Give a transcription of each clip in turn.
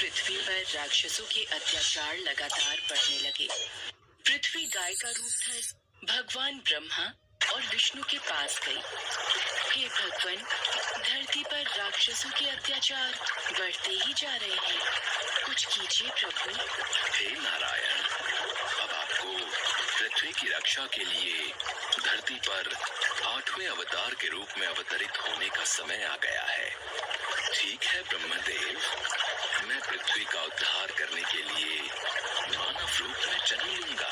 पृथ्वी पर राक्षसों के अत्याचार लगातार बढ़ने लगे। पृथ्वी गाय का रूप धर भगवान ब्रह्मा और विष्णु के पास गई। हे भगवान, धरती पर राक्षसों के अत्याचार बढ़ते ही जा रहे हैं, कुछ कीजिए प्रभु। हे नारायण, अब आपको पृथ्वी की रक्षा के लिए धरती पर 8वें अवतार के रूप में अवतरित होने का समय आ गया है। ठीक है ब्रह्मदेव, मैं पृथ्वी का उद्धार करने के लिए मानव रूप में जन्म लूंगा।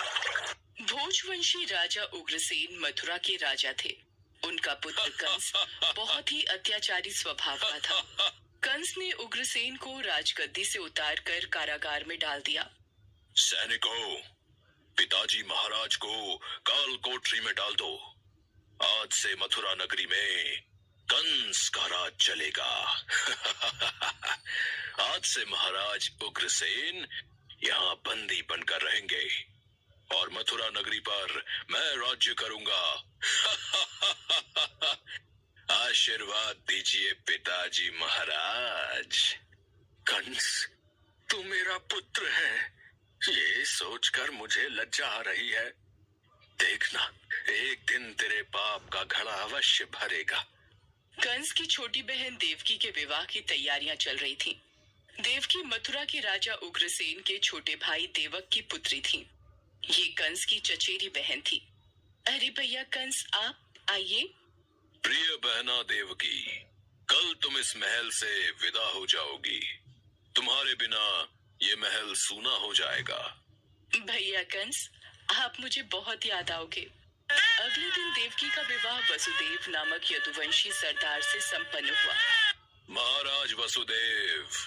भोजवंशी राजा उग्रसेन मथुरा के राजा थे। उनका पुत्र कंस बहुत ही अत्याचारी स्वभाव का था। कंस ने उग्रसेन को राजगद्दी से उतारकर कारागार में डाल दिया। सैनिकों, पिताजी महाराज को काल कोठरी में डाल दो। आज से मथुरा नगरी में कंस का राज चलेगा। आज से महाराज उग्रसेन यहाँ बंदी बनकर रहेंगे और मथुरा नगरी पर मैं राज्य करूंगा। आशीर्वाद दीजिए पिताजी महाराज। कंस, तू मेरा पुत्र है, ये सोचकर मुझे लज्जा आ रही है। देखना, एक दिन तेरे पाप का घड़ा अवश्य भरेगा। कंस की छोटी बहन देवकी के विवाह की तैयारियां चल रही थीं। देवकी मथुरा के राजा उग्रसेन के छोटे भाई देवक की पुत्री थी। ये कंस की चचेरी बहन थी। अरे भैया कंस, आप आइए। प्रिय बहना देवकी, कल तुम इस महल से विदा हो जाओगी। तुम्हारे बिना ये महल सूना हो जाएगा। भैया कंस, आप मुझे बहुत याद आओगे। अगले दिन देवकी का विवाह वसुदेव नामक यदुवंशी सरदार से संपन्न हुआ। महाराज वसुदेव,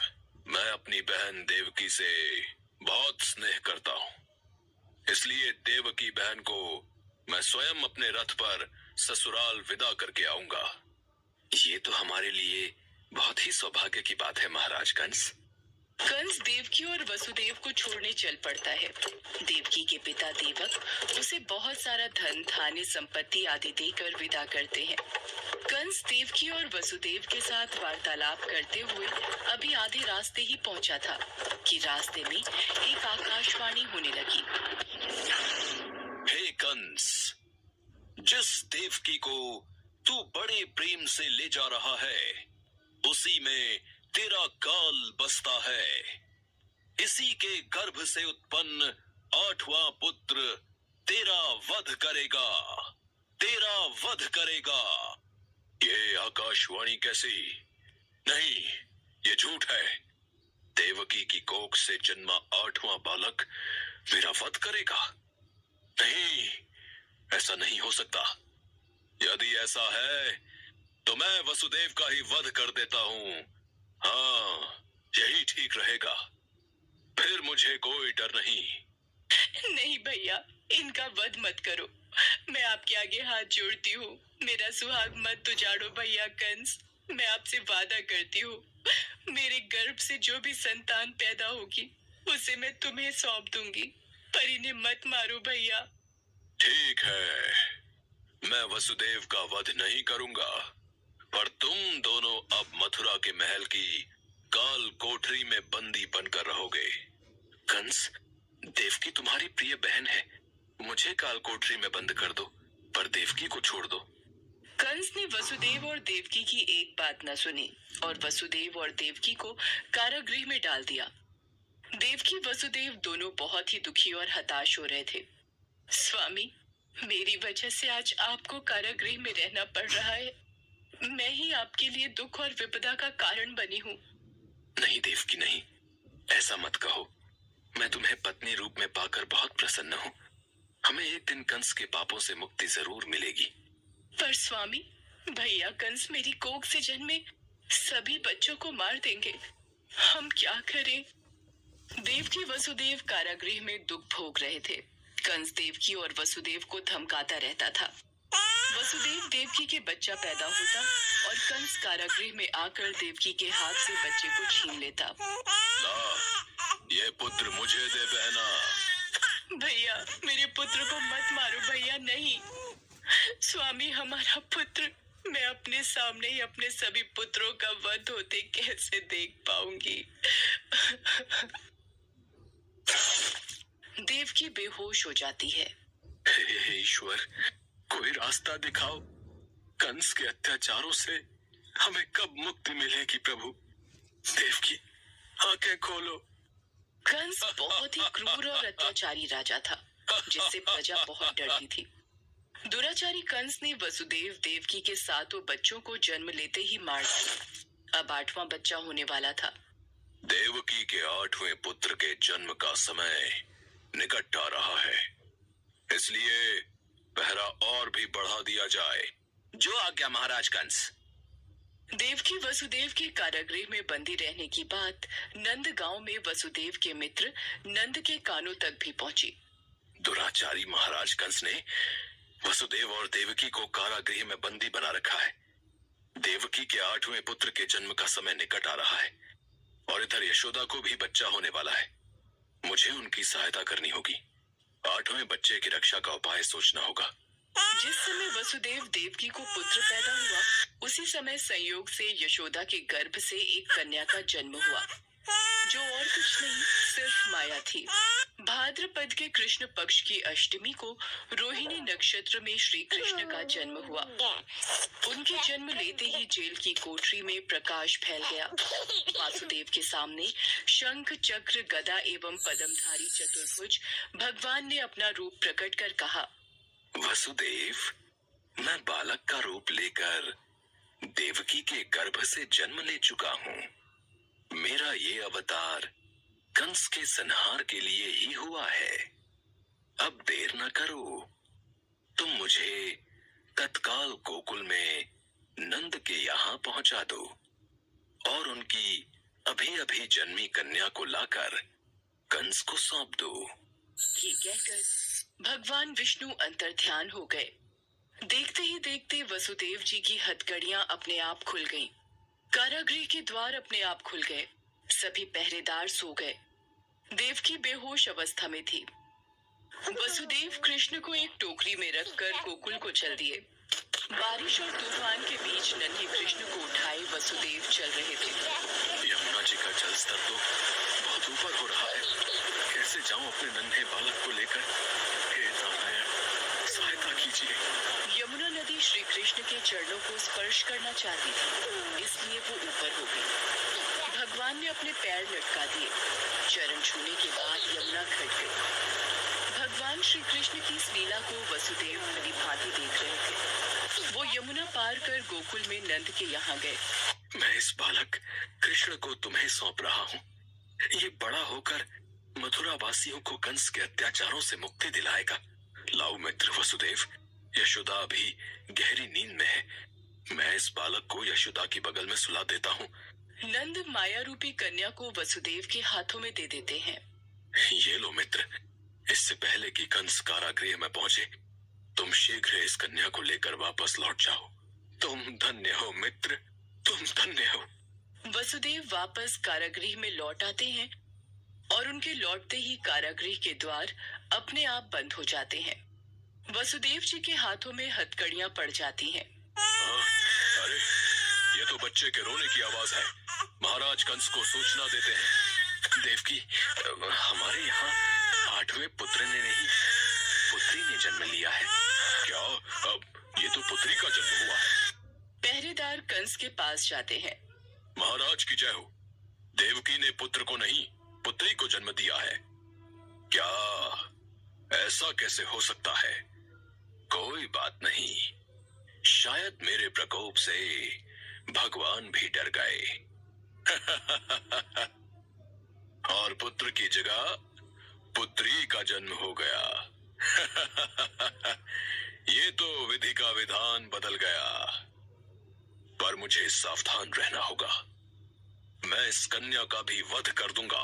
मैं अपनी बहन देवकी से बहुत स्नेह करता हूँ, इसलिए देवकी बहन को मैं स्वयं अपने रथ पर ससुराल विदा करके आऊंगा। ये तो हमारे लिए बहुत ही सौभाग्य की बात है महाराज कंस। कंस देवकी और वसुदेव को छोड़ने चल पड़ता है। देवकी के पिता देवक उसे बहुत सारा धन, धान्य, संपत्ति आदि देकर विदा करते हैं। कंस देवकी और वसुदेव के साथ वार्तालाप करते हुए अभी आधे रास्ते ही पहुंचा था कि रास्ते में एक आकाशवाणी होने लगी। हे कंस, जिस देवकी को तू बड़े प्रेम से ले जा रहा है, उसी में तेरा काल बसता है। इसी के गर्भ से उत्पन्न 8वां पुत्र तेरा वध करेगा, तेरा वध करेगा। ये आकाशवाणी कैसी? नहीं, ये झूठ है। देवकी की कोख से जन्मा 8वां बालक मेरा वध करेगा? नहीं, ऐसा नहीं हो सकता। यदि ऐसा है तो मैं वसुदेव का ही वध कर देता हूँ। हाँ, यही ठीक रहेगा। फिर मुझे कोई डर नहीं। नहीं भैया, इनका वध मत करो। मैं आपके आगे हाथ जोड़ती हूँ। मेरा सुहाग मत उजाड़ो भैया कंस। मैं आपसे वादा करती हूँ, मेरे गर्भ से जो भी संतान पैदा होगी उसे मैं तुम्हें सौंप दूंगी, पर इन्हें मत मारो भैया। ठीक है, मैं वसुदेव का वध नहीं करूंगा, पर तुम दोनों अब मथुरा के महल की काल कोठरी में बंदी बनकर रहोगे। कंस, देवकी तुम्हारी प्रिय बहन है, मुझे काल कोठरी में बंद कर दो, पर देवकी को छोड़ दो। कंस ने वसुदेव और देवकी की एक बात न सुनी और वसुदेव और देवकी को कारागृह में डाल दिया। देवकी वसुदेव दोनों बहुत ही दुखी और हताश हो रहे थे। स्वामी, मेरी वजह से आज आपको कारागृह में रहना पड़ रहा है। मैं ही आपके लिए दुख और विपदा का कारण बनी हूँ। नहीं देवकी, नहीं, ऐसा मत कहो। मैं तुम्हें पत्नी रूप में पाकर बहुत प्रसन्न हूँ। हमें एक दिन कंस के पापों से मुक्ति जरूर मिलेगी। पर स्वामी, भैया कंस मेरी कोख से जन्मे सभी बच्चों को मार देंगे। हम क्या करें? देवकी वसुदेव कारागृह में दुख भोग रहे थे। कंस देवकी और वसुदेव को धमकाता रहता था। वसुदेव देवकी के बच्चा पैदा होता और कंस कारागृह में आकर देवकी के हाथ से बच्चे को छीन लेता। ये पुत्र मुझे दे बहना। भैया, मेरे पुत्र को मत मारो भैया। नहीं स्वामी, हमारा पुत्र मैं अपने सामने ही अपने सभी पुत्रों का वध होते कैसे देख पाऊंगी। देवकी बेहोश हो जाती है। हे ईश्वर, कोई रास्ता दिखाओ। कंस के अत्याचारों से हमें कब मुक्ति मिलेगी प्रभु। देवकी, आंखें खोलो। कंस बहुत ही क्रूर और अत्याचारी राजा था, जिससे प्रजा बहुत डरती थी। दुराचारी कंस ने वसुदेव देवकी के 7 बच्चों को जन्म लेते ही मार डाला। अब 8वां बच्चा होने वाला था। देवकी के 8वें पुत्र के जन्म का समय निकट आ रहा है, इसलिए पहरा और भी बढ़ा दिया जाए। जो आज्ञा महाराज कंस। देवकी वसुदेव के कारागृह में बंदी रहने की बात नंद गांव में वसुदेव के मित्र नंद के कानों तक भी पहुंची। दुराचारी महाराज कंस ने वसुदेव और देवकी को कारागृह में बंदी बना रखा है। देवकी के 8वें पुत्र के जन्म का समय निकट आ रहा है और इधर यशोदा को भी बच्चा होने वाला है। मुझे उनकी सहायता करनी होगी। 8वें बच्चे की रक्षा का उपाय सोचना होगा। जिस समय वसुदेव देवकी को पुत्र पैदा हुआ, उसी समय संयोग से यशोदा के गर्भ से एक कन्या का जन्म हुआ, जो और कुछ नहीं सिर्फ माया थी। भाद्रपद के कृष्ण पक्ष की अष्टमी को रोहिणी नक्षत्र में श्री कृष्ण का जन्म हुआ। उनके जन्म लेते ही जेल की कोठरी में प्रकाश फैल गया। वासुदेव के सामने शंख चक्र गदा एवं पद्मधारी चतुर्भुज भगवान ने अपना रूप प्रकट कर कहा, वसुदेव, मैं बालक का रूप लेकर देवकी के गर्भ से जन्म ले चुका हूँ। मेरा ये अवतार कंस के संहार के लिए ही हुआ है। अब देर न करो, तुम मुझे तत्काल गोकुल में नंद के यहाँ पहुंचा दो और उनकी अभी अभी जन्मी कन्या को लाकर कंस को सौंप दो। ये कहकर भगवान विष्णु अंतर्ध्यान हो गए। देखते ही देखते वसुदेव जी की हथकड़ियां अपने आप खुल गईं। कारागृह के द्वार अपने आप खुल गए। सभी पहरेदार सो गए। देवकी बेहोश अवस्था में थी। वसुदेव कृष्ण को एक टोकरी में रखकर गोकुल को चल दिए। बारिश और तूफान के बीच नन्हे कृष्ण को उठाए वसुदेव चल रहे थे। यमुना जी का जल स्तर तो बहुत ऊपर हो रहा है। कैसे जाऊं अपने नन्हे बालक को लेकर? हे नारायण, सहायता कीजिए। यमुना नदी श्री कृष्ण के चरणों को स्पर्श करना चाहती थी, इसलिए वो ऊपर हो गई। भगवान ने अपने पैर लटका दिए। चरण छूने के बाद यमुना घट गई। भगवान श्री कृष्ण की इस लीला को वसुदेव भली भांति देख रहे थे। वो यमुना पार कर गोकुल में नंद के यहाँ गए। मैं इस बालक कृष्ण को तुम्हें सौंप रहा हूँ। ये बड़ा होकर मथुरा वासियों को कंस के अत्याचारों से मुक्ति दिलाएगा। लाओ मित्र वसुदेव, यशोदा अभी गहरी नींद में है। मैं इस बालक को यशोदा की बगल में सुला देता हूँ। नंद माया रूपी कन्या को वसुदेव के हाथों में दे देते हैं। ये लो मित्र, इससे पहले कि कंस कारागृह में पहुंचे, तुम शीघ्र इस कन्या को लेकर वापस लौट जाओ। तुम धन्य हो मित्र, तुम धन्य हो। वसुदेव वापस कारागृह में लौट आते हैं और उनके लौटते ही कारागृह के द्वार अपने आप बंद हो जाते हैं। वसुदेव जी के हाथों में हथकड़ियां पड़ जाती हैं। अरे, ये तो बच्चे के रोने की आवाज है। महाराज कंस को सूचना देते हैं। देवकी, हमारे यहाँ 8वें पुत्र ने नहीं, पुत्री ने जन्म लिया है। क्या? अब ये तो पुत्री का जन्म हुआ है। पहरेदार कंस के पास जाते हैं। महाराज की जय हो। देवकी ने पुत्र को नहीं, पुत्री को जन्म दिया है। क्या? ऐसा कैसे हो सकता है? कोई बात नहीं, शायद मेरे प्रकोप से भगवान भी डर गए। और पुत्र की जगह पुत्री का जन्म हो गया। ये तो विधि का विधान बदल गया, पर मुझे सावधान रहना होगा। मैं इस कन्या का भी वध कर दूंगा।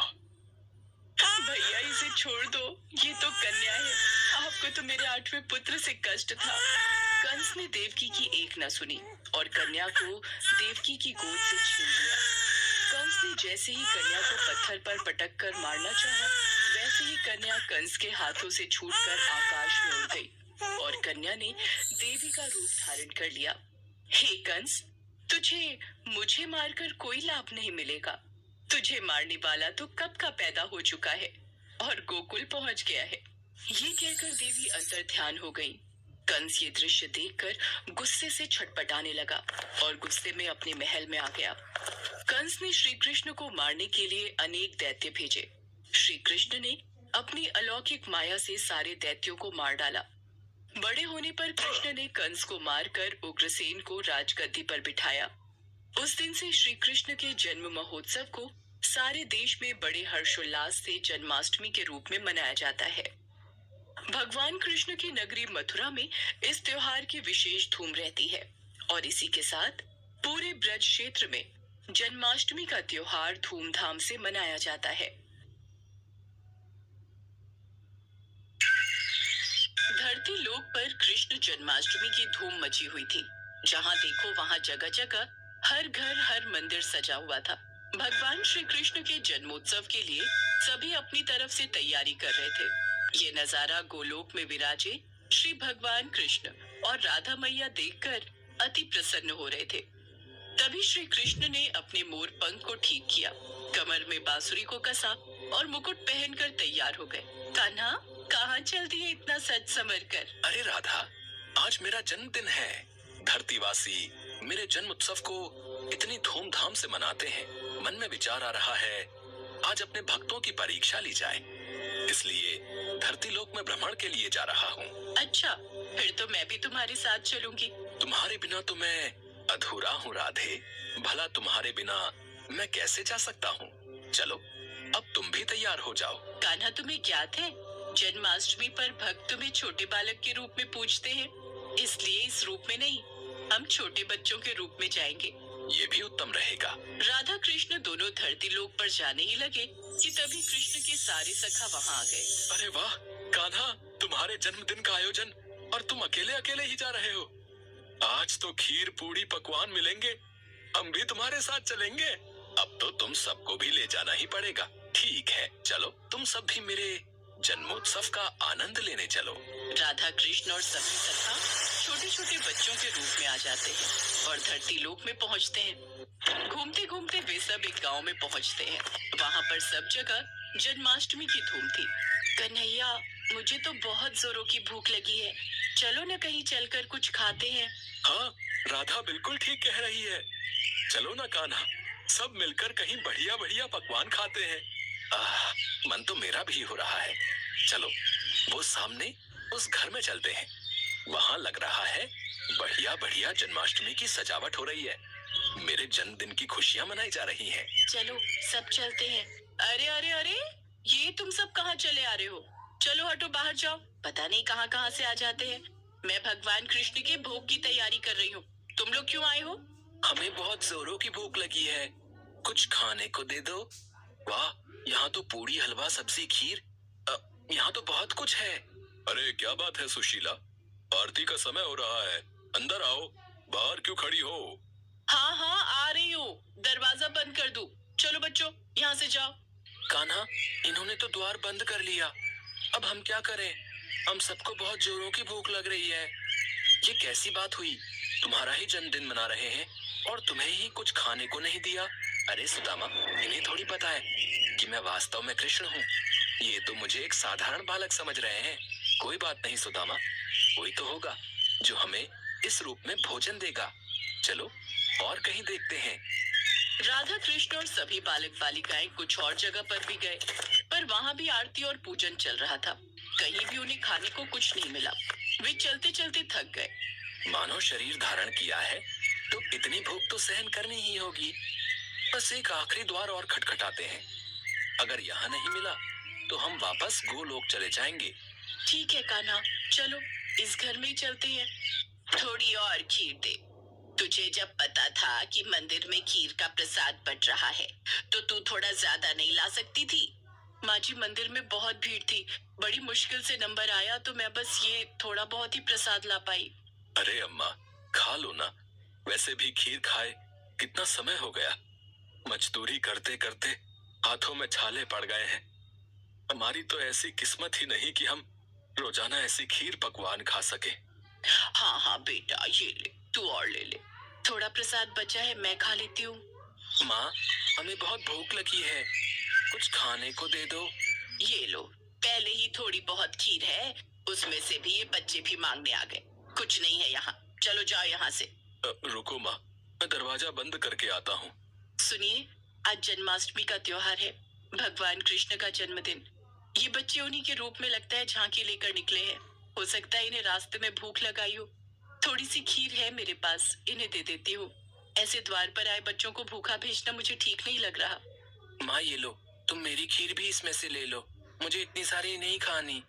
भैया इसे छोड़ दो, ये तो कन्या है। आपको तो मेरे 8वें पुत्र से कष्ट था। कंस ने देवकी की एक न सुनी और कन्या को देवकी की गोद से छीन लिया। कंस ने जैसे ही कन्या को पत्थर पर पटक कर मारना चाहा, वैसे ही कन्या कंस के हाथों से छूटकर आकाश में उड़ गई और कन्या ने देवी का रूप धारण कर लिया। हे कंस, तुझे मुझे मारकर कोई लाभ नहीं मिलेगा। तुझे मारने वाला तो कब का पैदा हो चुका है और गोकुल पहुंच गया है। ये कहकर देवी अंतर ध्यान हो गई। कंस ये दृश्य देखकर गुस्से से छटपटाने लगा और गुस्से में अपने महल में आ गया। कंस ने श्री कृष्ण को मारने के लिए अनेक दैत्य भेजे। श्री कृष्ण ने अपनी अलौकिक माया से सारे दैत्यों को मार डाला। बड़े होने पर कृष्ण ने कंस को मारकर उग्रसेन को राजगद्दी पर बिठाया। उस दिन से श्री कृष्ण के जन्म महोत्सव को सारे देश में बड़े हर्षोल्लास से जन्माष्टमी के रूप में मनाया जाता है। भगवान कृष्ण की नगरी मथुरा में इस त्योहार की विशेष धूम रहती है और इसी के साथ पूरे ब्रज क्षेत्र में जन्माष्टमी का त्योहार धूमधाम से मनाया जाता है। धरती लोक पर कृष्ण जन्माष्टमी की धूम मची हुई थी। जहाँ देखो वहाँ जगह जगह हर घर हर मंदिर सजा हुआ था। भगवान श्री कृष्ण के जन्मोत्सव के लिए सभी अपनी तरफ से तैयारी कर रहे थे। ये नजारा गोलोक में विराजे श्री भगवान कृष्ण और राधा मैया देखकर अति प्रसन्न हो रहे थे। तभी श्री कृष्ण ने अपने मोर पंख को ठीक किया, कमर में बांसुरी को कसा और मुकुट पहनकर तैयार हो गए। कान्हा, कहाँ चल दिए इतना सज संवर कर? अरे राधा, आज मेरा जन्मदिन है। धरतीवासी मेरे जन्म उत्सव को इतनी धूमधाम से मनाते हैं। मन में विचार आ रहा है आज अपने भक्तों की परीक्षा ली जाए, इसलिए धरती लोक में भ्रमण के लिए जा रहा हूँ। अच्छा, फिर तो मैं भी तुम्हारे साथ चलूंगी। तुम्हारे बिना तो मैं अधूरा हूँ राधे। भला तुम्हारे बिना मैं कैसे जा सकता हूँ? चलो, अब तुम भी तैयार हो जाओ। कान्हा, तुम्हें ज्ञात है जन्माष्टमी पर भक्त तुम्हें छोटे बालक के रूप में पूजते हैं, इसलिए इस रूप में नहीं, हम छोटे बच्चों के रूप में जाएंगे। ये भी उत्तम रहेगा। राधा कृष्ण दोनों धरती लोक पर जाने ही लगे कि तभी कृष्ण के सारे सखा वहाँ आ गए। अरे वाह कान्हा, तुम्हारे जन्मदिन का आयोजन और तुम अकेले अकेले ही जा रहे हो। आज तो खीर पूड़ी पकवान मिलेंगे, हम भी तुम्हारे साथ चलेंगे। अब तो तुम सबको भी ले जाना ही पड़ेगा। ठीक है, चलो तुम सब भी मेरे जन्मोत्सव का आनंद लेने चलो। राधा कृष्ण और सभी सखा छोटे छोटे बच्चों के रूप में आ जाते हैं और धरती लोक में पहुँचते हैं। घूमते घूमते वे सब एक गांव में पहुँचते हैं। वहाँ पर सब जगह जन्माष्टमी की धूम थी। कन्हैया, मुझे तो बहुत जोरों की भूख लगी है, चलो न कहीं चलकर कुछ खाते हैं। हाँ, राधा बिल्कुल ठीक कह रही है। चलो ना कान्हा, सब मिलकर कहीं बढ़िया बढ़िया पकवान खाते हैं। मन तो मेरा भी हो रहा है। चलो, वो सामने उस घर में चलते हैं। वहाँ लग रहा है बढ़िया बढ़िया जन्माष्टमी की सजावट हो रही है। मेरे जन्मदिन की खुशियाँ मनाई जा रही हैं। चलो, सब चलते हैं। अरे अरे अरे, ये तुम सब कहाँ चले आ रहे हो? चलो हटो, बाहर जाओ। पता नहीं कहाँ कहाँ से आ जाते हैं। मैं भगवान कृष्ण के भोग की तैयारी कर रही हूँ। तुम लोग क्यों आए हो? हमें बहुत जोरों की भूख लगी है, कुछ खाने को दे दो। वाह, यहाँ तो पूरी हलवा सब्जी खीर, यहाँ तो बहुत कुछ है। अरे क्या बात है सुशीला, आरती का समय हो रहा है, अंदर आओ। बाहर क्यों खड़ी हो? हाँ हाँ, आ रही हूँ। दरवाजा बंद कर दो। चलो बच्चों, यहाँ से जाओ। कान्हा, इन्होंने तो द्वार बंद कर लिया। अब हम क्या करें? हम सबको बहुत जोरों की भूख लग रही है। ये कैसी बात हुई? तुम्हारा ही जन्मदिन मना रहे हैं और तुम्हें ही कुछ खाने को नहीं दिया। अरे सुदामा, इन्हें थोड़ी पता है कि मैं वास्तव में कृष्ण हूँ। ये तो मुझे एक साधारण बालक समझ रहे हैं। कोई बात नहीं सुदामा, कोई तो होगा जो हमें इस रूप में भोजन देगा। चलो और कहीं देखते हैं। राधा कृष्ण और सभी बालक बालिकाएं कुछ और जगह पर भी गए, पर वहाँ भी आरती और पूजन चल रहा था। कहीं भी उन्हें खाने को कुछ नहीं मिला। वे चलते चलते थक गए। मानो शरीर धारण किया है तो इतनी भूख तो सहन करनी ही होगी। बस एक आखिरी द्वार और खटखटाते हैं। अगर यहाँ नहीं मिला तो हम वापस गोलोक चले जाएंगे। ठीक है कान्हा, चलो इस घर में ही चलते हैं। थोड़ी और खीर दे। तुझे जब पता था कि मंदिर में खीर का प्रसाद बट रहा है तो तू थोड़ा ज्यादा नहीं ला सकती थी? माँ जी, मंदिर में बहुत भीड़ थी, बड़ी मुश्किल से नंबर आया तो मैं बस ये थोड़ा बहुत ही प्रसाद ला पाई। अरे अम्मा, खा लो ना। वैसे भी खीर खाए कितना समय हो गया। मजदूरी करते करते हाथों में छाले पड़ गए हैं। हमारी तो ऐसी किस्मत ही नहीं कि हम रोजाना ऐसी खीर पकवान खा सके। हाँ हाँ बेटा, ये ले, तू और ले ले। थोड़ा प्रसाद बचा है, मैं खा लेती हूँ। माँ, हमें बहुत भूख लगी है, कुछ खाने को दे दो। ये लो, पहले ही थोड़ी बहुत खीर है, उसमें से भी ये बच्चे भी मांगने आ गए। कुछ नहीं है यहाँ, चलो जाओ यहाँ से। रुको माँ, मैं दरवाजा बंद करके आता हूँ। सुनिए, आज जन्माष्टमी का त्योहार है, भगवान कृष्ण का जन्मदिन। ये बच्चे उन्हीं के रूप में लगता है झांकी लेकर निकले हैं। हो सकता है इन्हें रास्ते में भूख लगाई हो। थोड़ी सी खीर है मेरे पास, इन्हें दे देती हूँ। ऐसे द्वार पर आए बच्चों को भूखा भेजना मुझे ठीक नहीं लग रहा। माँ ये लो, तुम मेरी खीर भी इसमें से ले लो, मुझे इतनी सारी नहीं खानी।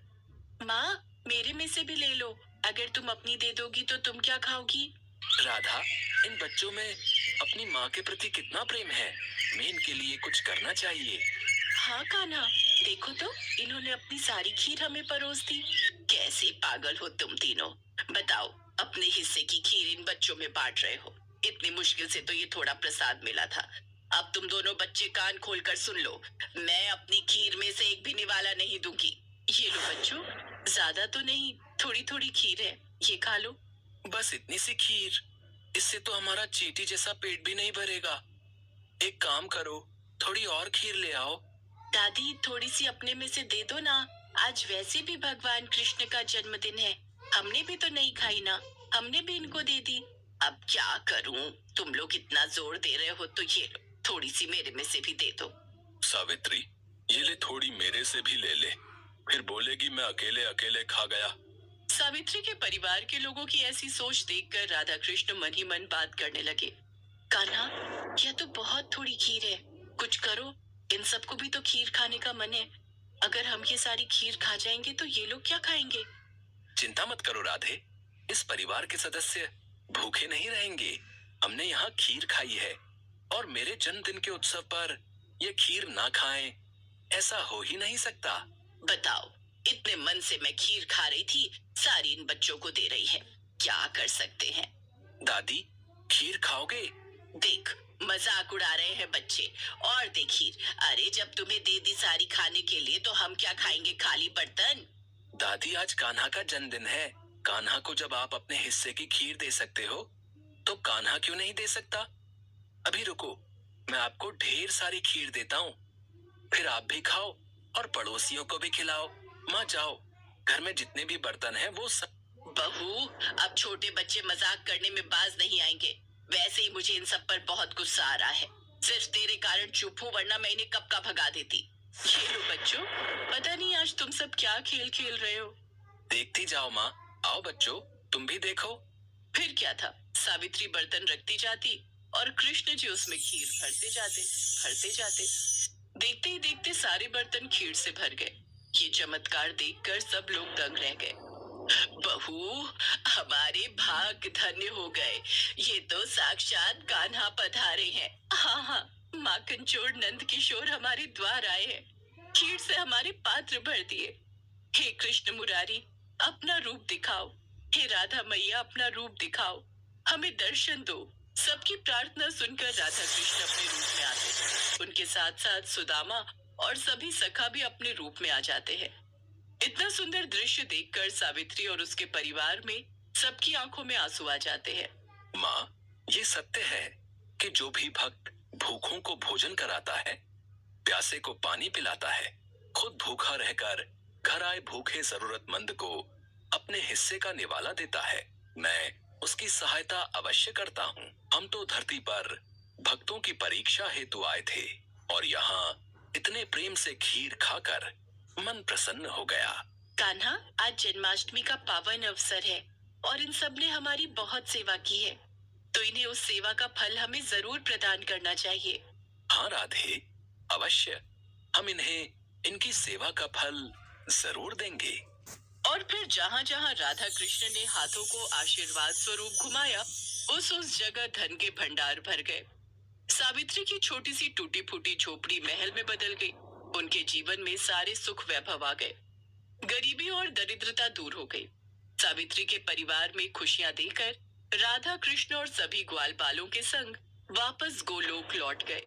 माँ, मेरे में से भी ले लो। अगर तुम अपनी दे दोगी तो तुम क्या खाओगी? राधा, इन बच्चों में अपनी माँ के प्रति कितना प्रेम है, मैं इनके लिए कुछ करना चाहिए। हाँ कान्हा, देखो तो इन्होंने अपनी सारी खीर हमें परोस दी। कैसे पागल हो तुम तीनों। बताओ, अपने हिस्से की खीर इन बच्चों में बांट रहे हो। इतनी मुश्किल से तो ये थोड़ा प्रसाद मिला था। अब तुम दोनों बच्चे कान खोलकर सुन लो, मैं अपनी खीर में से एक भी निवाला नहीं दूंगी। ये लो बच्चों, ज्यादा तो नहीं, थोड़ी थोड़ी खीर है, ये खा लो। बस इतनी सी खीर, इससे तो हमारा चींटी जैसा पेट भी नहीं भरेगा। एक काम करो, थोड़ी और खीर ले आओ। दादी, थोड़ी सी अपने में से दे दो ना। आज वैसे भी भगवान कृष्ण का जन्मदिन है, हमने भी तो नहीं खाई ना, हमने भी इनको दे दी। अब क्या करूं, तुम लोग इतना जोर दे रहे हो तो ये लो, थोड़ी सी मेरे में से भी दे दो। सावित्री, ये ले, थोड़ी मेरे से भी ले ले, फिर बोलेगी मैं अकेले अकेले खा गया। सावित्री के परिवार के लोगों की ऐसी सोच देखकर राधा कृष्ण मन ही मन बात करने लगे। कान्हा, यह तो बहुत थोड़ी खीर है, कुछ करो, इन सबको भी तो खीर खाने का मन है। अगर हम ये सारी खीर खा जाएंगे तो ये लोग क्या खाएंगे? चिंता मत करो राधे, इस परिवार के सदस्य भूखे नहीं रहेंगे। हमने यहाँ खीर खाई है और मेरे जन्मदिन के उत्सव पर ये खीर ना खाएं, ऐसा हो ही नहीं सकता। बताओ, इतने मन से मैं खीर खा रही थी, सारी इन बच्चों को दे रही है, क्या कर सकते हैं? दादी, खीर खाओगे? देख, मजाक उड़ा रहे हैं बच्चे। और दे खीर। अरे जब तुम्हें दे दी सारी खाने के लिए तो हम क्या खाएंगे, खाली बर्तन? दादी, आज कान्हा का जन्मदिन है, कान्हा को जब आप अपने हिस्से की खीर दे सकते हो तो कान्हा क्यों नहीं दे सकता? अभी रुको, मैं आपको ढेर सारी खीर देता हूँ, फिर आप भी खाओ और पड़ोसियों को भी खिलाओ। माँ जाओ, घर में जितने भी बर्तन हैं वो सब। बहू, अब छोटे बच्चे मजाक करने में बाज नहीं आएंगे। वैसे ही मुझे इन सब पर बहुत गुस्सा आ रहा है। सिर्फ तेरे कारण चुप हूँ, वरना मैं इन्हें कब का भगा देती। ये लो बच्चों, पता नहीं आज तुम सब क्या खेल खेल रहे हो। देखती जाओ माँ, आओ बच्चों, तुम भी देखो। फिर क्या था, सावित्री बर्तन रखती जाती और कृष्ण जी उसमें खीर भरते जाते, भरते जाते। देखते ही देखते सारे बर्तन खीर से भर गए। ये चमत्कार देखकर सब लोग दंग रह गए। बहू, हमारे भाग धन्य हो गए, ये तो साक्षात कान्हा पधारे हैं। हाँ हाँ, माखन चोर नंद किशोर हमारे द्वार आए हैं, खीर से हमारे पात्र भर दिए। हे कृष्ण मुरारी, अपना रूप दिखाओ। हे राधा मैया, अपना रूप दिखाओ, हमें दर्शन दो। सबकी प्रार्थना सुनकर राधा कृष्ण अपने रूप में आते हैं। उनके साथ साथ सुदामा और सभी सखा भी अपने रूप में आ जाते हैं। इतना सुंदर दृश्य देखकर सावित्री और उसके परिवार में सबकी आंखों में आंसू आ जाते हैं। माँ, ये सत्य है कि जो भी भक्त भूखों को भोजन कराता है, प्यासे को पानी पिलाता है, खुद भूखा रहकर घर आए भूखे जरूरतमंद को अपने हिस्से का निवाला देता है, मैं उसकी सहायता अवश्य करता हूँ। हम तो धरती पर भक्तों की परीक्षा हेतु आए थे और यहाँ इतने प्रेम से खीर खाकर मन प्रसन्न हो गया। कान्हा, आज जन्माष्टमी का पावन अवसर है और इन सब ने हमारी बहुत सेवा की है, तो इन्हें उस सेवा का फल हमें जरूर प्रदान करना चाहिए। हाँ राधे, अवश्य, हम इन्हें इनकी सेवा का फल जरूर देंगे। और फिर जहाँ जहाँ राधा कृष्ण ने हाथों को आशीर्वाद स्वरूप घुमाया, उस जगह धन के भंडार भर गए। सावित्री की छोटी सी टूटी फूटी झोपड़ी महल में बदल गई। उनके जीवन में सारे सुख वैभव आ गए, गरीबी और दरिद्रता दूर हो गई। सावित्री के परिवार में खुशियां देकर राधा कृष्ण और सभी ग्वाल बालों के संग वापस गोलोक लौट गए।